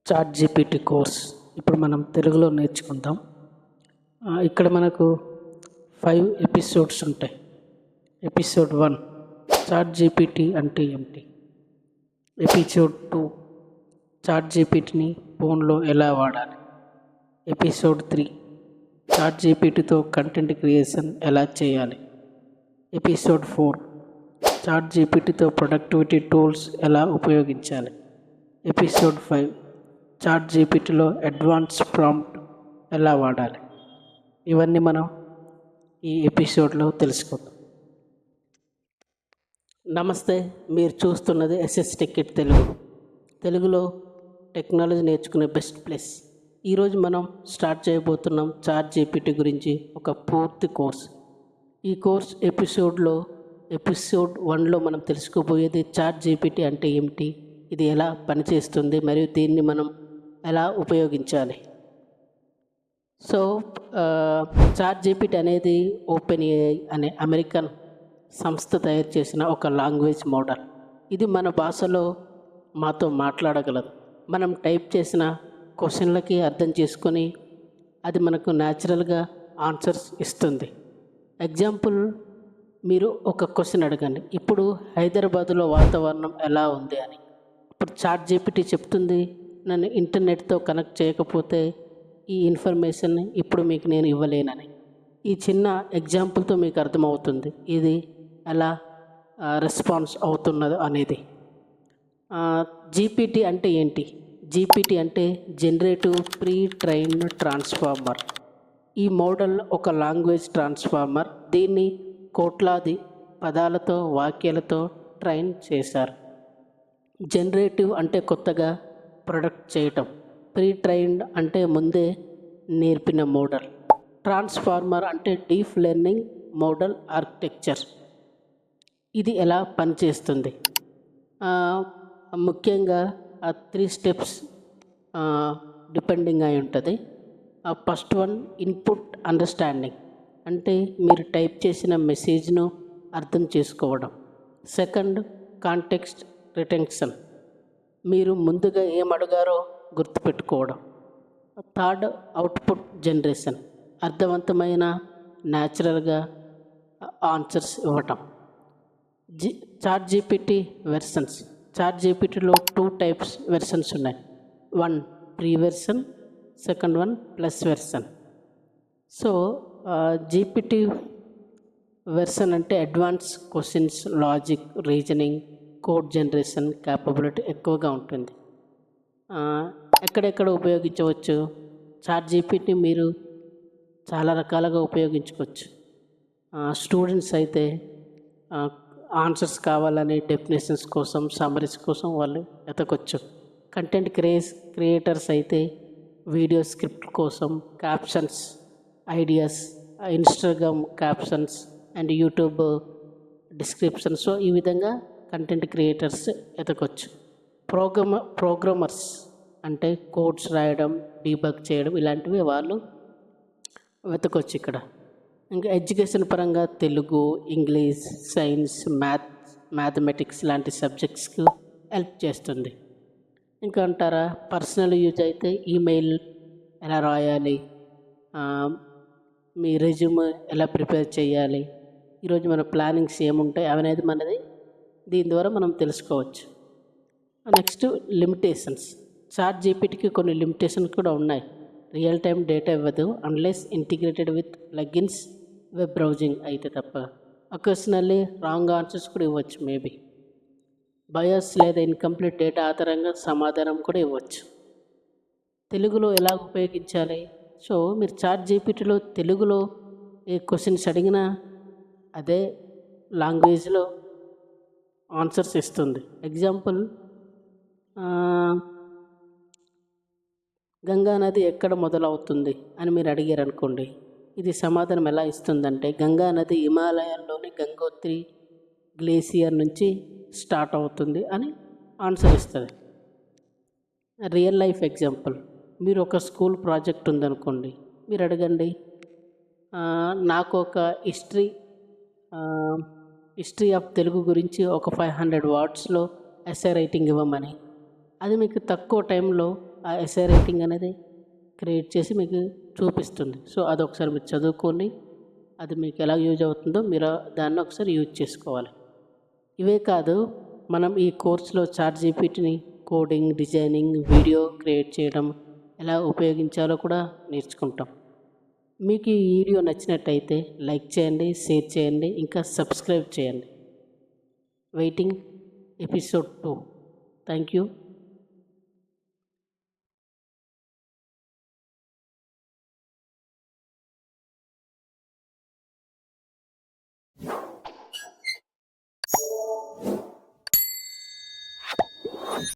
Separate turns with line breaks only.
Chat GPT course ఇప్పుడు మనం తెలుగులో నేర్చుకుందాం. ఇక్కడ మనకు 5 ఎపిసోడ్స్ ఉంటాయి. ఎపిసోడ్ 1 చాట్ జీపీటీ అంటే ఏమిటి. ఎపిసోడ్ 2 చాట్ జీపీటీని ఫోన్లో ఎలా వాడాలి. ఎపిసోడ్ 3 చాట్ జీపీటీతో కంటెంట్ క్రియేషన్ ఎలా చేయాలి. ఎపిసోడ్ 4 చాట్ జీపీటీతో ప్రొడక్టివిటీ టూల్స్ ఎలా ఉపయోగించాలి. ఎపిసోడ్ 5 చాట్ జీపీటీలో అడ్వాన్స్ ప్రాంప్ట్ ఎలా వాడాలి. ఇవన్నీ మనం ఈ ఎపిసోడ్లో తెలుసుకుందాం. నమస్తే, మీరు చూస్తున్నది ఎస్ఎస్ టికెట్ తెలుగులో టెక్నాలజీ నేర్చుకునే బెస్ట్ ప్లేస్. ఈరోజు మనం స్టార్ట్ చేయబోతున్నాం చాట్ జీపీటీ గురించి ఒక పూర్తి కోర్స్. ఈ కోర్స్ ఎపిసోడ్ 1లో మనం తెలుసుకోబోయేది చాట్ జీపీటీ అంటే ఏమిటి, ఇది ఎలా పనిచేస్తుంది మరియు దీన్ని మనం ఎలా ఉపయోగించాలి. సో చాట్ జీపీటీ అనేది ఓపెన్ ఏఐ అనే అమెరికన్ సంస్థ తయారు చేసిన ఒక లాంగ్వేజ్ మోడల్. ఇది మన భాషలో మాతో మాట్లాడగలదు. మనం టైప్ చేసిన క్వశ్చన్లకి అర్థం చేసుకొని అది మనకు న్యాచురల్గా ఆన్సర్స్ ఇస్తుంది. ఎగ్జాంపుల్, మీరు ఒక క్వశ్చన్ అడగండి, ఇప్పుడు హైదరాబాదులో వాతావరణం ఎలా ఉంది అని. ఇప్పుడు చాట్ జీపీటీ చెప్తుంది, నన్ను ఇంటర్నెట్తో కనెక్ట్ చేయకపోతే ఈ ఇన్ఫర్మేషన్ ఇప్పుడు మీకు నేను ఇవ్వలేనని. ఈ చిన్న ఎగ్జాంపుల్తో మీకు అర్థమవుతుంది ఇది ఎలా రెస్పాన్స్ అవుతున్నదో అనేది. జీపీటీ అంటే ఏంటి? జీపీటీ అంటే జనరేటివ్ ప్రీ ట్రైన్డ్ ట్రాన్స్ఫార్మర్. ఈ మోడల్ ఒక లాంగ్వేజ్ ట్రాన్స్ఫార్మర్. దీన్ని కోట్లాది పదాలతో వాక్యాలతో ట్రైన్ చేశారు. జనరేటివ్ అంటే కొత్తగా ప్రొడక్ట్ చేయటం. ప్రీ ట్రైన్డ్ అంటే ముందే నేర్పిన మోడల్. ట్రాన్స్ఫార్మర్ అంటే డీప్ లెర్నింగ్ మోడల్ ఆర్కిటెక్చర్. ఇది ఎలా పనిచేస్తుంది? ముఖ్యంగా 3 స్టెప్స్ డిపెండింగ్ అయి ఉంటుంది. ఫస్ట్ వన్ ఇన్పుట్ అండర్స్టాండింగ్, అంటే మీరు టైప్ చేసిన మెసేజ్ను అర్థం చేసుకోవడం. సెకండ్ కాంటెక్స్ట్ రిటెన్షన్, మీరు ముందుగా ఏం అడిగారో గుర్తుపెట్టుకోవడం. థర్డ్ అవుట్పుట్ జనరేషన్, అర్థవంతమైన న్యాచురల్గా ఆన్సర్స్ ఇవ్వటం. Chat GPT versions. చాట్ జీపీటీలో 2 టైప్స్ వెర్షన్స్ ఉన్నాయి. 1 free version, second one plus version. So GPT version అంటే advance questions, logic, reasoning, code generation capability ఎక్కువగా ఉంటుంది. ఎక్కడెక్కడ ఉపయోగించవచ్చు? చాట్ జీపీటీ మీరు చాలా రకాలుగా ఉపయోగించుకోవచ్చు. స్టూడెంట్స్ అయితే ఆన్సర్స్ కావాలని డెఫినేషన్స్ కోసం, సమ్మరీస్ కోసం వాళ్ళు ఎతకొచ్చు. కంటెంట్ క్రియేటర్స్ అయితే వీడియో స్క్రిప్ట్ కోసం, captions, ideas, Instagram captions and YouTube descriptions. So ఈ విధంగా కంటెంట్ క్రియేటర్స్ ఎతకొచ్చు. ప్రోగ్రామర్స్ అంటే కోడ్స్ రాయడం, డీబగ్ చేయడం, ఇలాంటివి వాళ్ళు వెతకొచ్చు ఇక్కడ. ఇంకా ఎడ్యుకేషన్ పరంగా తెలుగు, ఇంగ్లీష్, సైన్స్, మ్యాథమెటిక్స్ లాంటి సబ్జెక్ట్స్కి హెల్ప్ చేస్తుంది. ఇంకా అంటారా, పర్సనల్ యూజ్ అయితే ఈమెయిల్ ఎలా రాయాలి, మీ రెజ్యూమ్ ఎలా ప్రిపేర్ చేయాలి, ఈరోజు మన ప్లానింగ్స్ ఏముంటాయి అవనేది మనది దీని ద్వారా మనం తెలుసుకోవచ్చు. Next limitations. చాట్ జీపీటీకి కొన్ని లిమిటేషన్స్ కూడా ఉన్నాయి. రియల్ టైం డేటా ఇవ్వదు unless integrated with plugins, web browsing అయితే తప్ప. అకేషనల్లీ రాంగ్ ఆన్సర్స్ కూడా ఇవ్వచ్చు. మేబీ బయాస్ లేదా ఇన్కంప్లీట్ డేటా ఆధారంగా సమాధానం కూడా ఇవ్వచ్చు. తెలుగులో ఎలా ఉపయోగించాలి? సో మీరు చాట్ జీపీటీలో తెలుగులో ఏ క్వశ్చన్స్ అడిగినా అదే లాంగ్వేజ్లో ఆన్సర్స్ ఇస్తుంది. ఎగ్జాంపుల్, గంగా నది ఎక్కడ మొదలవుతుంది అని మీరు అడిగారు అనుకోండి, ఇది సమాధానం ఎలా ఇస్తుందంటే గంగా నది హిమాలయాల్లోని గంగోత్రి గ్లేసియర్ నుంచి స్టార్ట్ అవుతుంది అని ఆన్సర్ ఇస్తుంది. రియల్ లైఫ్ ఎగ్జాంపుల్, మీరు ఒక స్కూల్ ప్రాజెక్ట్ ఉందనుకోండి, మీరు అడగండి, నాకు ఒక హిస్టరీ ఆఫ్ తెలుగు గురించి ఒక 500 wordsలో ఎస్సే రైటింగ్ ఇవ్వమని. అది మీకు తక్కువ టైంలో ఆ ఎస్ఏ రైటింగ్ అనేది క్రియేట్ చేసి మీకు చూపిస్తుంది. సో అదొకసారి మీరు చదువుకోండి. అది మీకు ఎలా యూజ్ అవుతుందో మీరు దాన్ని ఒకసారి యూజ్ చేసుకోవాలి. ఇవే కాదు, మనం ఈ కోర్సులో చాట్‌జీపీటీని కోడింగ్, డిజైనింగ్, వీడియో క్రియేట్ చేయడం ఎలా ఉపయోగించాలో కూడా నేర్చుకుంటాం. మీకు ఈ వీడియో నచ్చినట్టయితే లైక్ చేయండి, షేర్ చేయండి, ఇంకా సబ్స్క్రైబ్ చేయండి. Waiting episode 2. Thank you.